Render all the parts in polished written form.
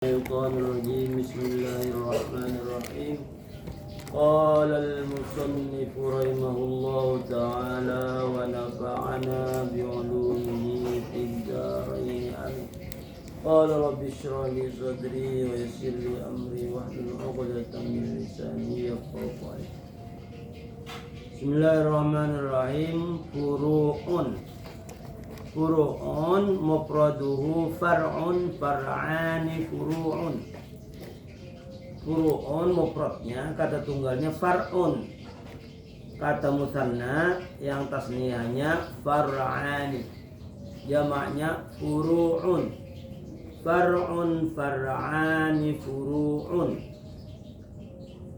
الشيطان الرجيم بسم الله الرحمن الرحيم قال المصنف رحمه الله تعالى ونفعنا بعلومه في الدارين آمين. قال رب اشرح لي صدري ويسر لي أمري واحلل عقدة من لساني يفقهوا قولي. Bismillahirrahmanirrahim. Furu'un mufraduhu far'un far'ani furu'un. Furu'un mufradnya kata tunggalnya far'un. Kata musanna yang tasniyahnya far'ani. Jamaknya furu'un. Far'un far'ani furu'un.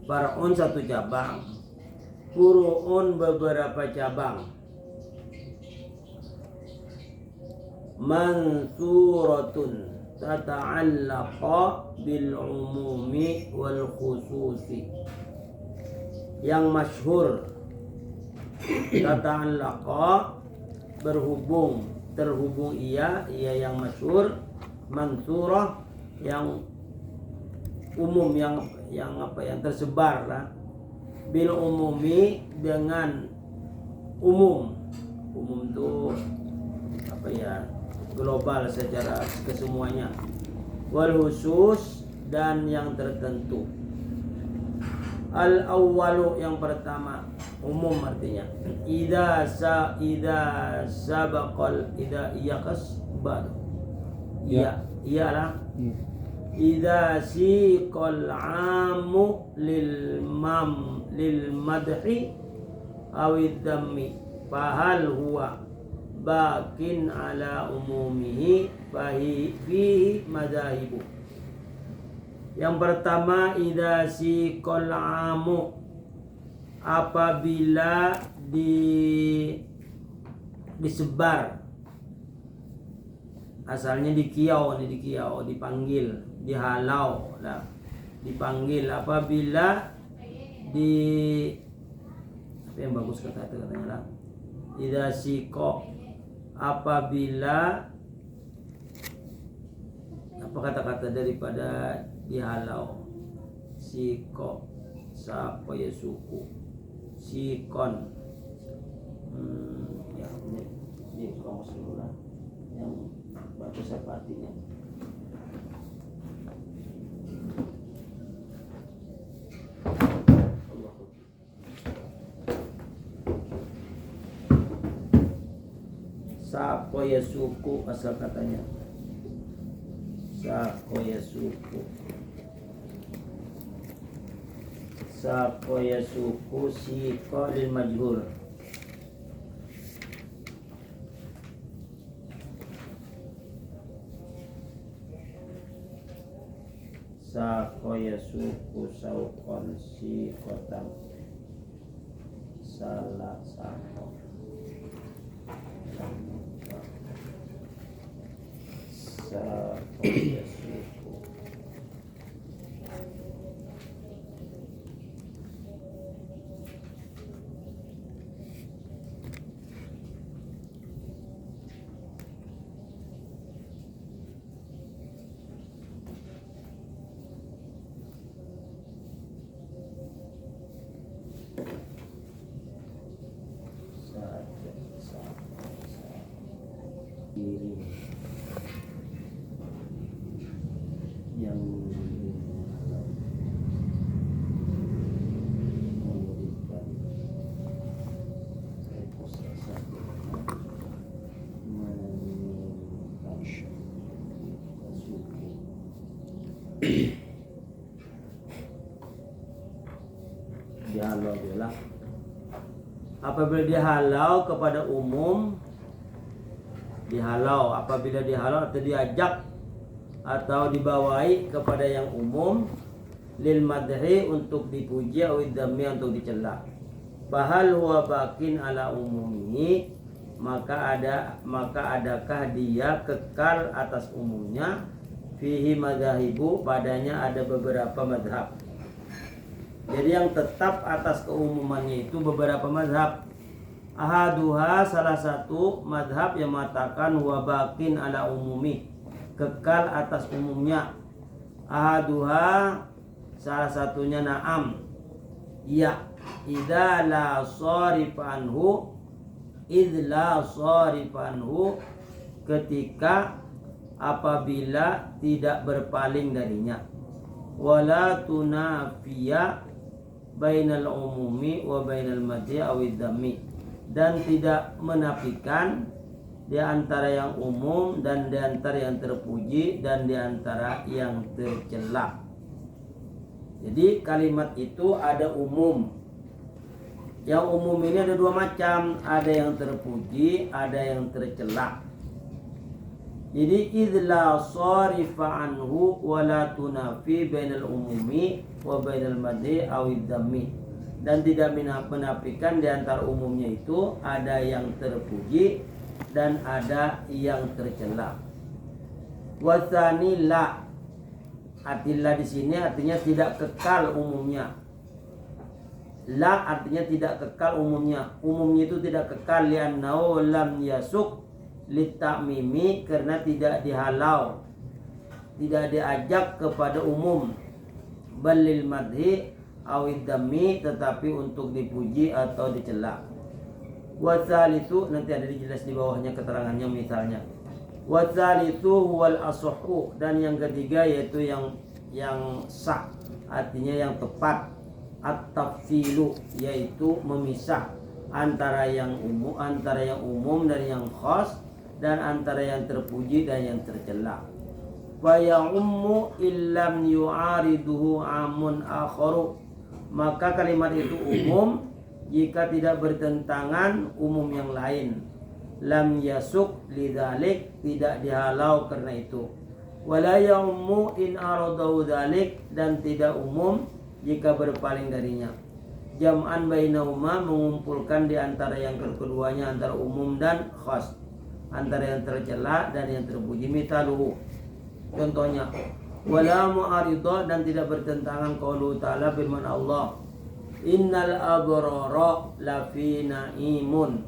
Far'un satu cabang. Furu'un beberapa cabang. Mansuratun tata'allaqa bil umumi wal khususi. Yang masyhur tata'allaqa terhubung ia yang masyhur. Mansurah yang umum, yang tersebar lah. Bil umumi dengan umum tuh global secara kesemuanya. Wal khusus dan yang tertentu. Al awwalu yang pertama umum artinya idza sabaqal iyakas bad iyalah idza siqal amu lil madhi awid dammi fahal huwa bakin ala umumihi fihi madhahibu. Yang pertama idza siqal amu, apabila disebar, asalnya dikiau, dipanggil, dihalau lah, dipanggil. Apabila apa yang bagus katanya lah, idza siqa, apabila apa kata-kata daripada dihalau. Siko sapa ya suku sikon ya ini kamus dulu lah yang bagus apa artinya. Sako ya suku asal katanya. Sako ya suku. Sako ya suku siko lil majhur. Sako ya suku saukon sikotan. Salah sako. Sako ya suku. Yang memberikan reposasi dihalau bila apabila dihalau kepada umum, dihalau apabila dihalau atau diajak atau dibawahi kepada yang umum, lil madhi untuk dipuji, awid dhammi untuk dicela. Bahal huwa bakin ala umumihi, maka adakah dia kekal atas umumnya. Fihi madhahibu, padanya ada beberapa madhab. Jadi yang tetap atas keumumannya itu beberapa madhab. Ahaduha, salah satu madhab yang mengatakan huwa bakin ala umumi, kekal atas umumnya. Ahaduha, salah satunya na'am, ya, idza la sharif anhu, idz la sharif anhu, ketika apabila tidak berpaling darinya. Wala tunafiya bainal umumi wa bainal madhi awid dhammi, dan tidak menafikan di antara yang umum dan di antara yang terpuji dan di antara yang tercela. Jadi kalimat itu ada umum. Yang umum ini ada dua macam, ada yang terpuji, ada yang tercela. Jadi idla sharifa anhu wala tunafi bainal umumi wa bainal madhi awid dhammi, dan tidak menafikan di antara umumnya itu ada yang terpuji dan ada yang tercela. Wasani la, artinya di sini artinya tidak kekal umumnya. La artinya tidak kekal umumnya. Umumnya itu tidak kekal, li'annahu lam yasuk litamimi, karena tidak dihalau, tidak diajak kepada umum. Balil madhi awid dhammi, tetapi untuk dipuji atau dicela. Wasalitu, nanti ada dijelas di bawahnya keterangannya misalnya. Wasalitu huwal asahhu, dan yang ketiga yaitu yang sah, artinya yang tepat. At-tafsilu, yaitu memisah antara yang umum dan yang khas, dan antara yang terpuji dan yang tercela. Wa ya'ummu illam yu'ariduhu amun akharu, maka kalimat itu umum jika tidak bertentangan umum yang lain. Lam yasuk lidzalik, tidak dihalau karena itu. Wala ya'ummu in aradahu dzalik, dan tidak umum jika berpaling darinya. Jam'an bainahuma, mengumpulkan di antara yang keduanya, antara umum dan khas, antara yang tercela dan yang terpuji. Mitaluhu, contohnya, wala mu'aridah, dan tidak bertentangan qaulu ta'ala, firman Allah, innal abrara lafi na'imun,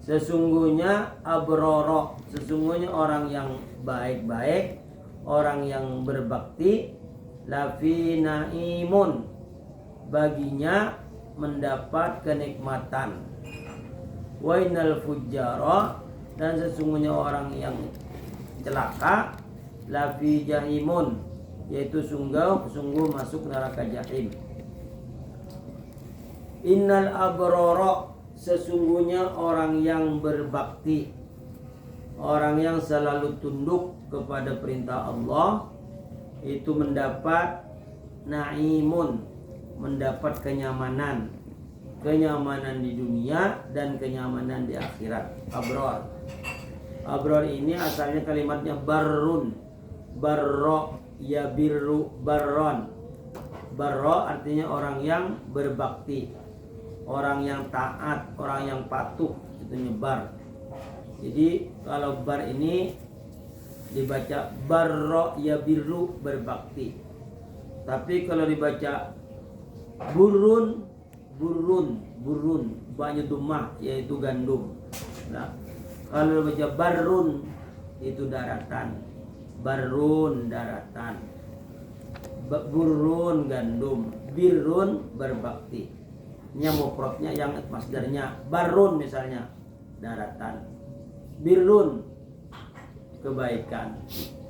sesungguhnya abrara, sesungguhnya orang yang baik-baik, orang yang berbakti, lafi na'imun, baginya mendapat kenikmatan. Wa innal fujjara, dan sesungguhnya orang yang celaka, lafi jahimun, yaitu sungguh masuk neraka jahim. Innal abrara, sesungguhnya orang yang berbakti, orang yang selalu tunduk kepada perintah Allah, itu mendapat na'imun, mendapat kenyamanan di dunia dan kenyamanan di akhirat. Abrar ini asalnya kalimatnya barrun, barro ya birru barron. Barro artinya orang yang berbakti, orang yang taat, orang yang patuh, itu nyebar. Jadi kalau bar ini dibaca barro ya birru, berbakti. Tapi kalau dibaca burun banyak dumah, yaitu gandum. Nah, kalau dibaca barun itu daratan, barun daratan, burun gandum, birun berbakti. Ini mufradnya yang masdarnya barun misalnya daratan, birun kebaikan,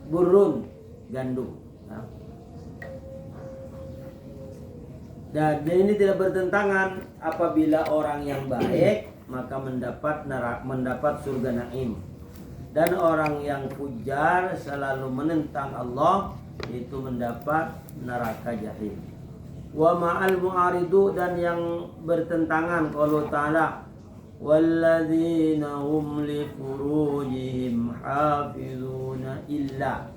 burun gandum. Nah, dan ini tidak bertentangan. Apabila orang yang baik maka mendapat surga naim, dan orang yang fujar selalu menentang Allah itu mendapat neraka jahim. Wa ma'al mu'aridu, dan yang bertentangan kalau ta'ala walladzina hum li furujihim hafizuna illa,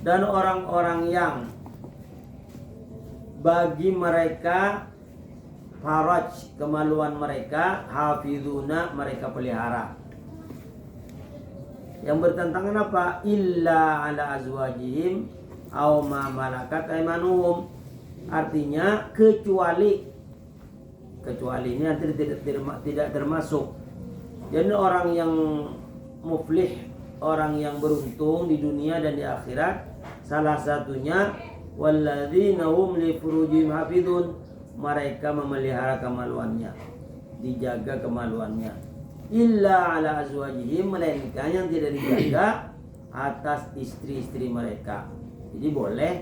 dan orang-orang yang bagi mereka faraj, kemaluan mereka, hafizuna, mereka pelihara. Yang bertentangan apa? Illa ala azwajihim aw ma malakat aymanuhum, artinya kecuali ini nanti tidak termasuk. Jadi orang yang muflih, orang yang beruntung di dunia dan di akhirat, Salah satunya walladzina hum li furujihim hafidun, mereka memelihara kemaluannya, dijaga kemaluannya. Illa ala azwajihim, melainkan yang tidak dijaga atas istri-istri mereka. Jadi boleh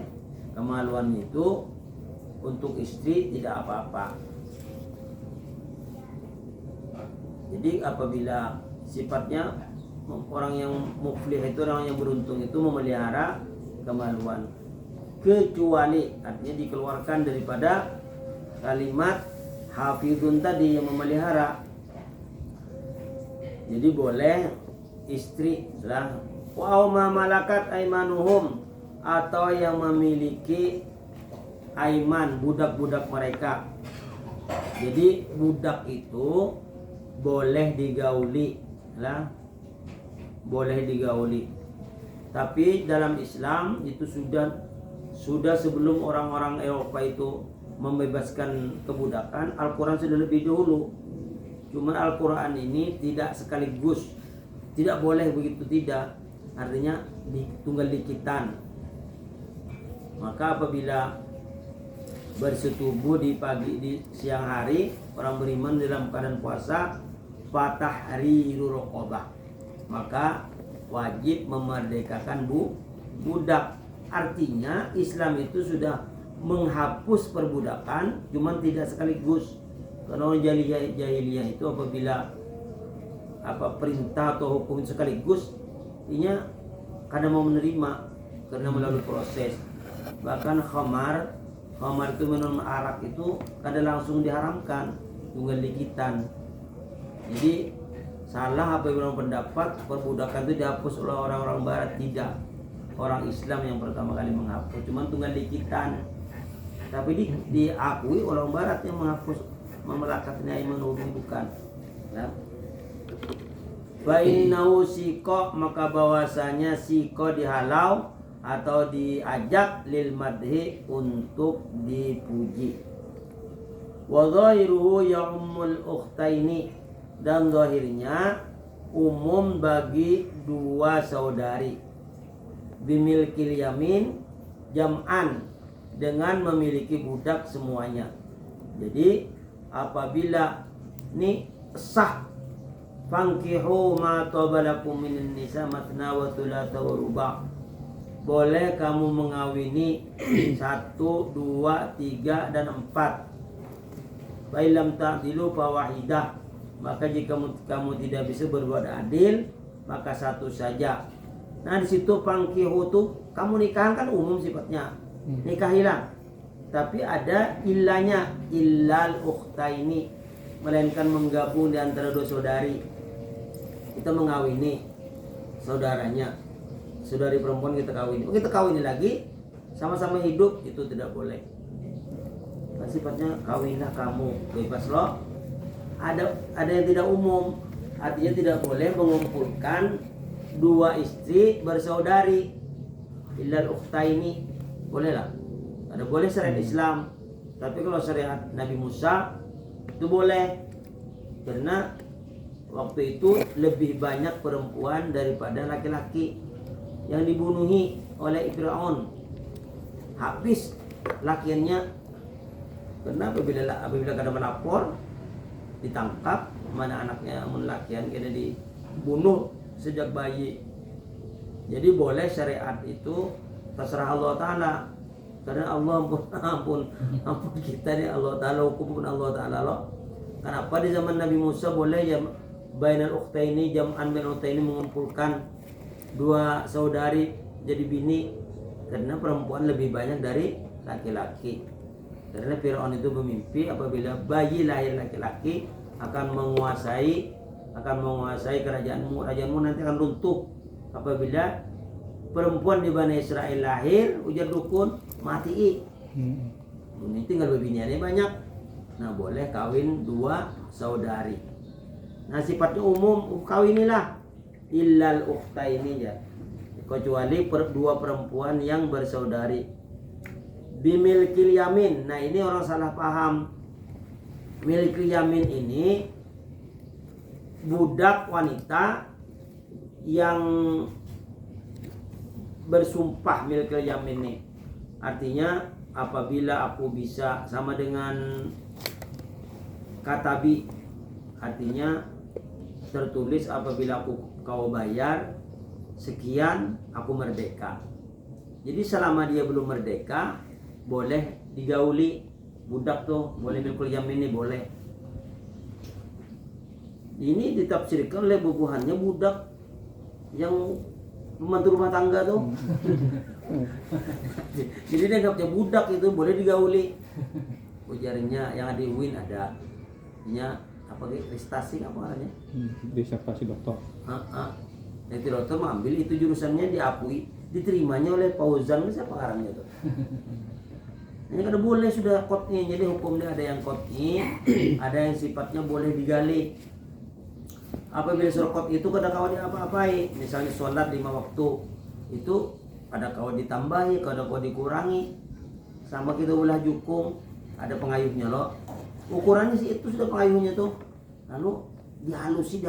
kemaluan itu untuk istri, tidak apa-apa. Jadi apabila sifatnya orang yang muflih itu, orang yang beruntung itu memelihara kemaluan, kecuali artinya dikeluarkan daripada kalimat hafidun tadi yang memelihara. Jadi boleh istri lah, wa ma malakat aimanuhum, atau yang memiliki aiman, budak-budak mereka. Jadi budak itu boleh digauli lah, boleh digauli. Tapi dalam Islam itu sudah sebelum orang-orang Eropa itu membebaskan kebudakan, Al-Quran sudah lebih dahulu. Cuma Al-Quran ini tidak sekaligus, tidak boleh begitu, tidak. Artinya tunggal dikitan. Maka apabila bersetubuh di pagi, di siang hari, orang beriman dalam keadaan puasa, fatahriru raqabah, maka wajib memerdekakan budak. Artinya Islam itu sudah menghapus perbudakan, cuman tidak sekaligus. Karena orang jahiliyah itu apabila perintah atau hukum sekaligus, artinya kadang mau menerima karena melalui proses. Bahkan khamar itu minum arak itu kadang langsung diharamkan, tunggal dikitan. Jadi salah apabila pendapat perbudakan itu dihapus oleh orang-orang barat. Tidak, orang Islam yang pertama kali menghapus, cuman tunggal dikitan. Tapi diakui orang barat yang menghapus, memelakatnya iman bukan ya. Bainau siko, maka bahwasanya siko dihalau atau diajak lil madhi, untuk dipuji. Wa dhahiruhu ya'ummul ukhtaini, dan zahirnya umum bagi dua saudari. Bimilkil yamin jam'an, dengan memiliki budak semuanya. Jadi apabila ini sah, fankihu ma tabalakum minin nisa matna wa thulatha wa ruba', boleh kamu mengawini 1, 2, 3 dan 4. Fa'ilam ta'dilu fawahidah, maka jika kamu tidak bisa berbuat adil, maka satu saja. Nah di situ fankihu tuh kamu nikahan kan umum sifatnya, nikahilah. Tapi ada ilahnya, illal ukhtaini, melainkan menggabung di antara dua saudari. Kita mengawini saudaranya, saudari perempuan kita kawini lagi, sama-sama hidup, itu tidak boleh. Nah, sifatnya kawinlah kamu, bebas loh. Ada yang tidak umum, artinya tidak boleh mengumpulkan dua istri bersaudari, illal ukhtaini, boleh lah. Ada boleh syariat Islam, tapi kalau syariat Nabi Musa itu boleh, karena waktu itu lebih banyak perempuan daripada laki-laki yang dibunuhi oleh Fir'aun. Habis lakiannya, karena apabila kada melapor, ditangkap, mana anaknya lakian kena dibunuh sejak bayi. Jadi boleh syariat itu terserah Allah Ta'ala. Karena Allah ampun kita nih, Allah Ta'ala hukum pun Allah Ta'ala loh. Kenapa di zaman Nabi Musa boleh ya bainal ukhtaini jam'an bainal ukhtaini, mengumpulkan dua saudari jadi bini? Karena perempuan lebih banyak dari laki-laki. Karena Fir'aun itu bermimpi apabila bayi lahir laki-laki akan menguasai kerajaanmu nanti akan runtuh. Apabila perempuan di Bani Israel lahir, ujar dukun, mati. Ini tinggal bebiniannya banyak. Nah boleh kawin dua saudari. Nah sifatnya umum, kawinilah illal ukhtaini ya, kecuali dua perempuan yang bersaudari. Bimilkil yamin. Nah ini orang salah paham. Milkil yamin ini budak wanita yang bersumpah milkul yamin ini. Artinya apabila aku bisa sama dengan katabi, artinya tertulis apabila kau bayar sekian aku merdeka. Jadi selama dia belum merdeka boleh digauli budak tuh, boleh milkul yamin ini boleh. Ini ditafsirkan oleh bubuhannya budak yang pembantu rumah tangga tuh. Jadi dia nggak punya budak itu boleh digauli. Ujarnya yang di UIN ada, apa prestasi apa namanya? Disertasi doktor. Jadi dokter mengambil itu jurusannya diakui, diterimanya oleh Fauzan, siapa orangnya tuh? Ini kada boleh sudah qot'i, jadi hukumnya ada yang qot'i, ada yang sifatnya boleh digali. Apabila surah qot'i itu kada kawan apa-apai, misalnya sholat 5 waktu itu ada kawan ditambahi, kada kawan dikurangi, sama kita ulah jukung, ada pengayuhnya loh. Ukurannya sih itu sudah pengayuhnya tuh, lalu dihalusi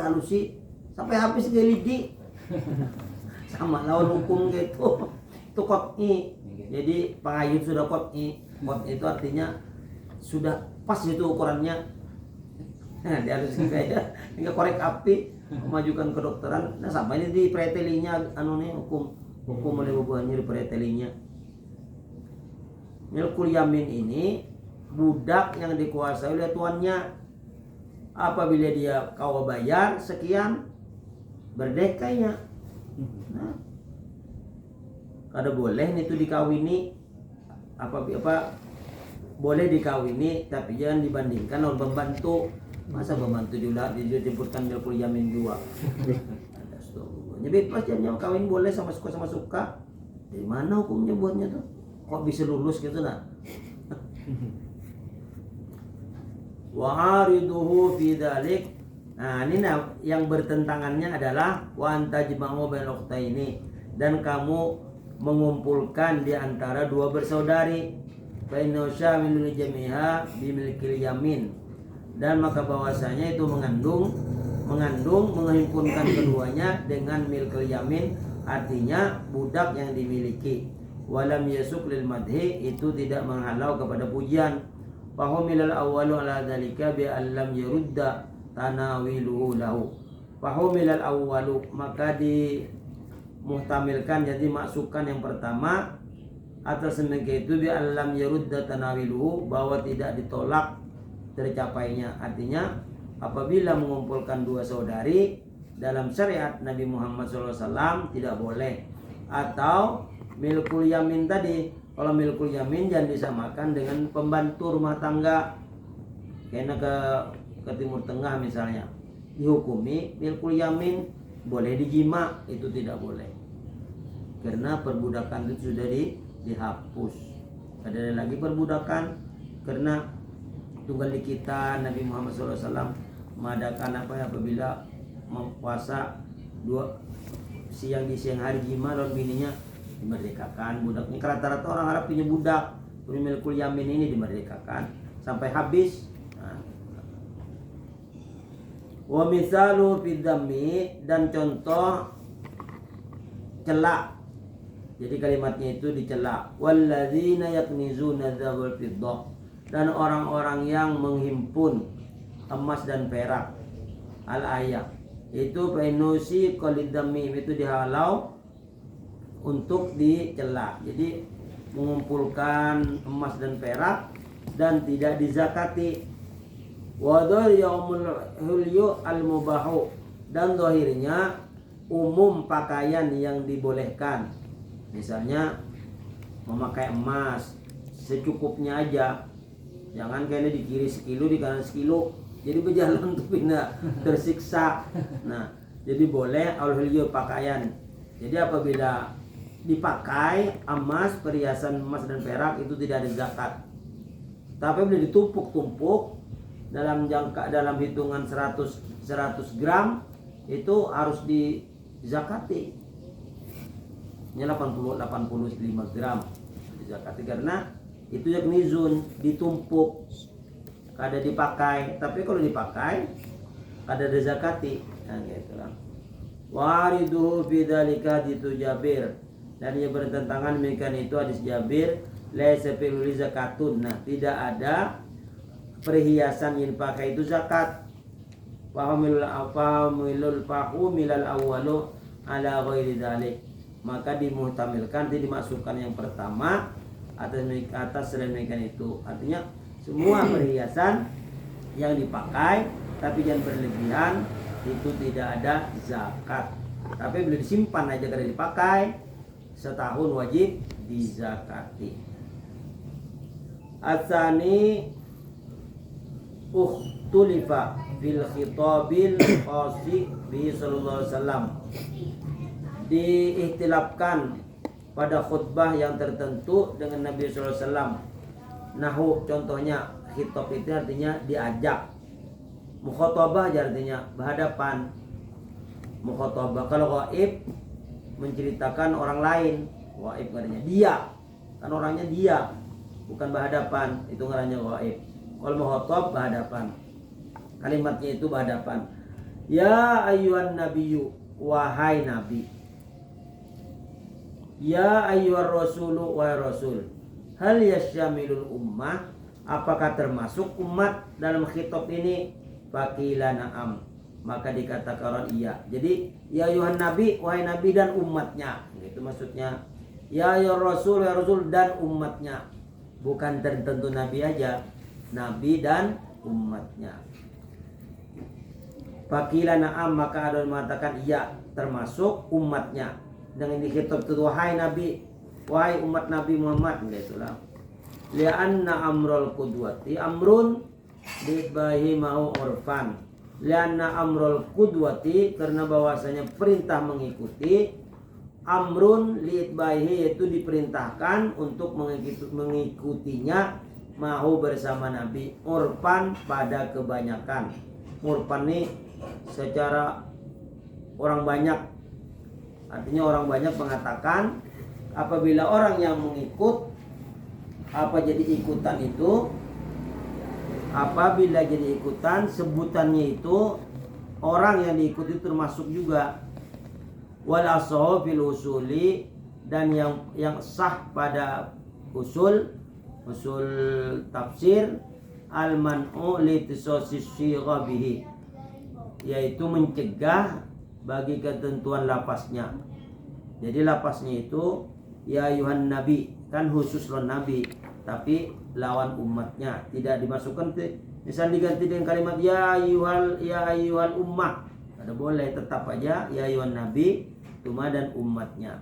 sampai habis gelidi. Sama lawan hukum gitu, itu qot'i. Jadi pengayuh sudah qot'i. Qot'i itu artinya sudah pas itu ukurannya. Nah, dihalusin kayak hingga korek api, memajukan kedokteran. Nah, sampai ini di pretelinya hukum oleh bubuhannya di pretelinya. Milkul yamin ini budak yang dikuasai oleh tuannya. Apabila dia kau bayar sekian berdekainya. Nah, kada boleh itu dikawini apa boleh dikawini tapi jangan dibandingkan oleh pembantu. Masa pembantu juga disebutkan milkul yamin juga. Ada bebas jadinya kawin boleh sama suka. Dari mana hukumnya buatnya tuh? Kok bisa lulus gitu nah? Wa ariduhu fi dzalik. Nah, ini yang bertentangannya adalah wa antajma'u bainal ukhtaini, dan kamu mengumpulkan di antara dua bersaudari, baina syamilul jami'a bimilkil yamin, dan maka bahwasanya itu mengandung menghimpunkan keduanya dengan milkul yamin, artinya budak yang dimiliki. Walam yasuk lil madhi, itu tidak menghalau kepada pujian. Fahumilal awwalu ala dzalika bi allam yurudda tanawiluhu lahu. Fahumilal awwalu, maka dimuhtamilkan, jadi masukkan yang pertama atas sebagai itu bi allam yurudda tanawiluhu, bahwa tidak ditolak tercapainya. Artinya apabila mengumpulkan dua saudari dalam syariat Nabi Muhammad SAW tidak boleh. Atau milkul yamin tadi, kalau milkul yamin jangan disamakan dengan pembantu rumah tangga. Karena ke Timur Tengah misalnya dihukumi milkul yamin boleh dijima, itu tidak boleh. Karena perbudakan itu sudah dihapus. Ada lagi perbudakan karena tunggal dikitan. Nabi Muhammad SAW mengadakan apabila puasa siang hari jima lawan bininya dimerdekakan budaknya. Rata-rata orang Arab punya budak, punya milkul yamin ini dimerdekakan sampai habis. Wa misalu fid dhammi, dan contoh celak. Jadi kalimatnya itu dicela. Walladzina yaknizuna dzahab fiddah, dan orang-orang yang menghimpun emas dan perak. Al-ayat itu penusi qalidami, itu dihalau untuk dicela. Jadi mengumpulkan emas dan perak dan tidak dizakati. Wa yaumul hulyu al-mubahu, dan zahirnya umum pakaian yang dibolehkan. Misalnya memakai emas secukupnya aja. Jangan kayaknya di kiri sekilo, di kanan sekilo. Jadi berjalan tuh pindah tersiksa. Nah, jadi boleh al-hulyu pakaian. Jadi apabila dipakai emas, perhiasan emas dan perak itu tidak ada zakat. Tapi bila ditumpuk-tumpuk dalam hitungan 100 gram itu harus dizakati. Ini 85 gram dizakati karena itu yaknizun, ditumpuk, kada dipakai. Tapi kalau dipakai kada ada zakati. Nah, gitu lah. Wariduhu bidzalika itu Jabir, dan ia bertentangan demikian itu hadis Jabir, laisa fil zakatun. Nah, tidak ada perhiasan yang dipakai itu zakat. Fahumilul awwalu ala ghairi dzalik. Maka dimuhtamilkan, dimasukkan yang pertama atas demikian itu. Artinya semua perhiasan yang dipakai tapi jangan berlebihan itu tidak ada zakat. Tapi boleh disimpan aja kalau dipakai, setahun wajib dizakati. Atsani tulifa fil khitabil qasi bi sallallahu alaihi wasallam. Diihtilafkan pada khutbah yang tertentu dengan Nabi sallallahu alaihi wasallam. Nahu contohnya khitab itu artinya diajak. Mukhatabah artinya berhadapan. Mukhatabah kalau ghaib menceritakan orang lain, ghaib artinya dia. Kan orangnya dia, bukan berhadapan, itu ngarannya ghaib. Kalau mukhatab berhadapan. Kalimatnya itu berhadapan. Ya ayyuhan nabiyyu, wahai nabi. Ya ayyuhar rasulu, wahai rasul. Hal yasyamilul ummah, apakah termasuk umat dalam khitab ini? Faqila na'am, maka dikatakan orang iya. Jadi ya ayyuhan nabi, wahai nabi dan umatnya, itu maksudnya. Ya ayyuhar rasul, ya rasul dan umatnya, bukan tertentu nabi aja, nabi dan umatnya. Faqila na'am, maka ada yang mengatakan iya, termasuk umatnya. Dengan dikhitab itu wahai nabi, wahai umat Nabi Muhammad, itulah. Lianna amrul qudwati amrun dibahi mau urfan. Lianna amrul qudwati, karena bahwasanya perintah mengikuti, amrun liitbahi, yaitu diperintahkan untuk mengikutinya, mau bersama Nabi, urfan pada kebanyakan. Urfan ini secara orang banyak, artinya orang banyak mengatakan apabila orang yang mengikut, apa jadi ikutan itu, apabila jadi ikutan sebutannya itu orang yang diikuti termasuk juga. Wal ashahu fil usuli, dan yang sah pada usul tafsir, al man'u li tisosis syigha bihi, yaitu mencegah bagi ketentuan lafaznya. Jadi lafaznya itu ya ayuhan nabi, kan khusus lawan nabi, tapi lawan umatnya tidak dimasukkan. Misal diganti dengan kalimat ya ayuhal ummah, ada boleh, tetap aja ya ayuhan nabi, cuma dan umatnya.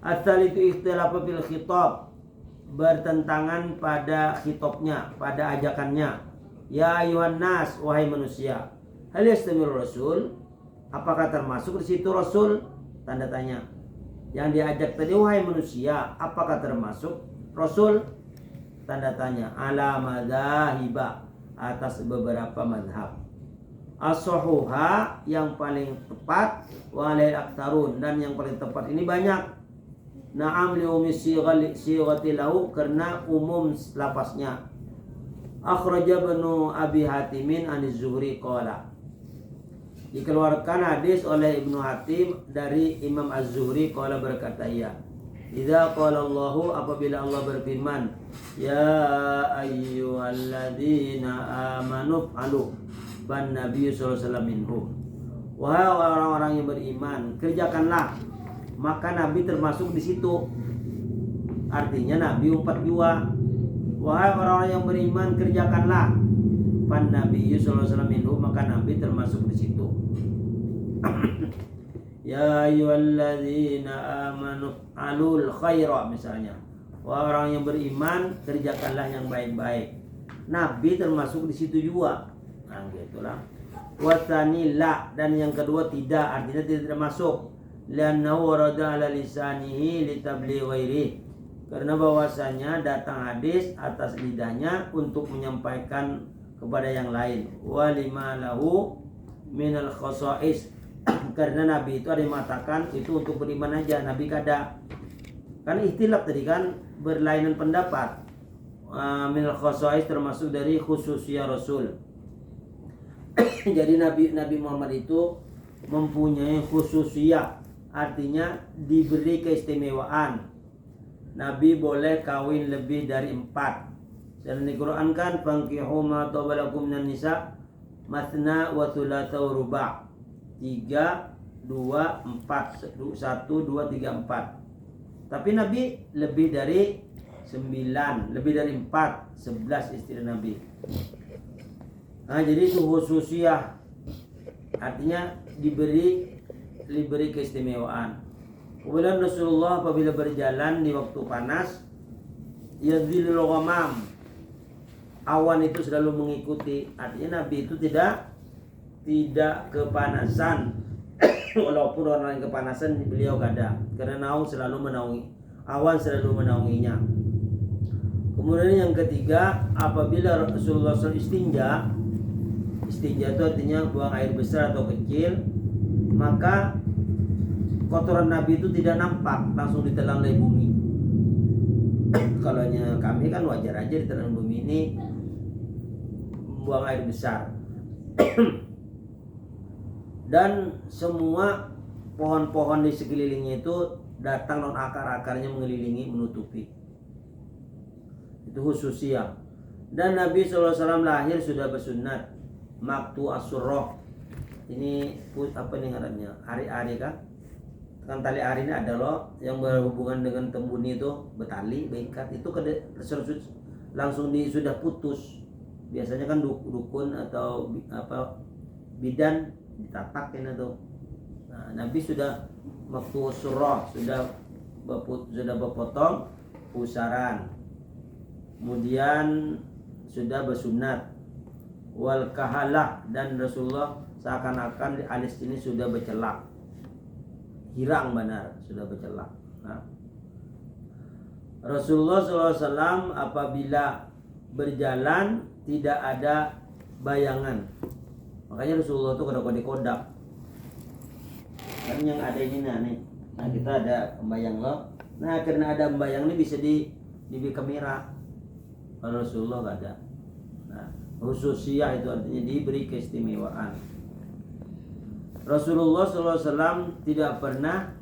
Asal itu ikhtilaf fil khitab, bertentangan pada khitabnya, pada ajakannya. Ya ayuhan nas, wahai manusia. Hal yastamir rasul, apakah termasuk di situ rasul? Tanda tanya. Yang diajak tadi wahai manusia, apakah termasuk rasul? Tanda tanya. Ala madzahiba, atas beberapa madhab. As-sahuha, yang paling tepat, walil aktarun, dan yang paling tepat ini banyak. Na'am li'umi sighati lahu, karena umum lafaznya. Akhraja Ibnu Abi Hatimin an-Zuhri qala, dikeluarkan hadis oleh Ibnu Hatim dari Imam Az-Zuhri qala, berkata ia, idza qala Allahu, apabila Allah berfirman, ya ayyuhalladzina amanu fa'alu, ban Nabi sallallahu alaihi wasallam minhum, wahai orang-orang yang beriman, kerjakanlah, maka Nabi termasuk di situ. Artinya Nabi umat jua. Wahai orang-orang yang beriman, kerjakanlah, pan Nabi sallallahu alaihi wasallam minhum, maka Nabi termasuk di situ. Ya ayyuhalladzina amanu alul khaira, misalnya, wahai orang yang beriman, kerjakanlah yang baik-baik. Nabi termasuk di situ juga. Nah, gitulah. Wasani la, dan yang kedua tidak, artinya tidak termasuk. Liannahu warada ala lisanihi litabli ghairi, karena bahwasanya datang hadis atas lidahnya untuk menyampaikan kepada yang lain. Walima lahu minal khosais, karena Nabi itu ada yang mengatakan itu untuk beriman aja, Nabi kada. Kan ikhtilaf tadi kan, berlainan pendapat. Minal khosais termasuk dari khususnya Rasul. Jadi Nabi Muhammad itu mempunyai khususiyah, artinya diberi keistimewaan. Nabi boleh kawin lebih dari 4. Dan di Quran kan fankihu ma tabalakum minan nisa masna wa thulatha wa ruba'. 3, 2, 4. 1, 2, 3, 4. Tapi Nabi lebih dari 9, lebih dari 4, 11 istri Nabi. Nah, jadi itu khususiyah. Artinya diberi keistimewaan. Kemudian Rasulullah apabila berjalan di waktu panas, yadhilul ghamam, awan itu selalu mengikuti. Artinya Nabi itu tidak kepanasan. Walaupun orang yang kepanasan beliau kada, karena naung selalu menaungi, awan selalu menaunginya. Kemudian yang ketiga, apabila Rasulullah SAW istinja itu artinya buang air besar atau kecil, maka kotoran Nabi itu tidak nampak, langsung ditelan oleh bumi. Kalau kami kan wajar aja ditelan bumi ini buang air besar. Dan semua pohon-pohon di sekelilingnya itu datang non akar-akarnya mengelilingi, menutupi. Itu khususiyah. Dan Nabi SAW lahir sudah bersunat maktu asurroh. Ini apa nih ngarannya? Ari-ari kan? Kan tali ari ini ada loh yang berhubungan dengan tembuni itu betali, bengkat itu langsung sudah putus. Biasanya kan dukun atau apa bidan ditatakin itu. Nah, Nabi sudah waktu surah sudah berpotong pusaran. Kemudian sudah bersunat wal kahalah, dan Rasulullah seakan-akan alis ini sudah bercelak. Hirang benar sudah bercelak. Nah, Rasulullah SAW apabila berjalan tidak ada bayangan. Makanya Rasulullah itu kodak-kodak. Kan yang ada ini nih. Nah, kita ada pembayang loh. Nah, karena ada pembayang ini bisa di kamera. Kalau Rasulullah enggak ada. Nah, khususiyah itu artinya diberi keistimewaan. Rasulullah SAW tidak pernah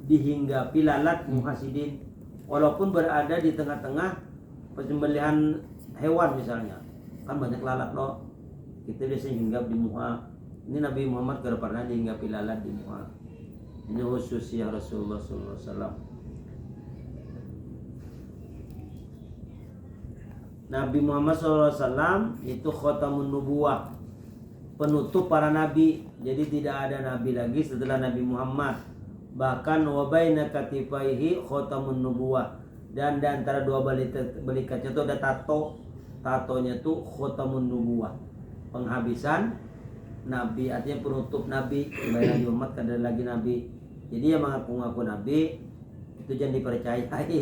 dihinggapi lalat muhasidin, walaupun berada di tengah-tengah penyembelihan hewan misalnya. Kan banyak lalat loh. Kita biasanya hinggap di muha. Ini Nabi Muhammad tidak pernah dihinggapi lalat di muha. Ini khususiyah Rasulullah SAW. Nabi Muhammad SAW itu khatamun nubuwah, penutup para nabi. Jadi tidak ada nabi lagi setelah Nabi Muhammad. Bahkan wa baina katifaihi khatamun nubuwah, dan di antara dua balik kaca itu ada tatonya itu khatamun nubuwah, penghabisan nabi, artinya penutup nabi. Kembali Nabi Muhammad kan ada lagi nabi. Jadi yang mengaku-ngaku nabi itu jangan dipercayai.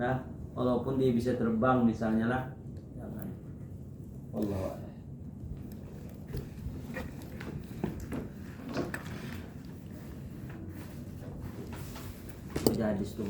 Nah, walaupun dia bisa terbang misalnya lah, jangan. Wallahu a'lam. Jadi hadis tuh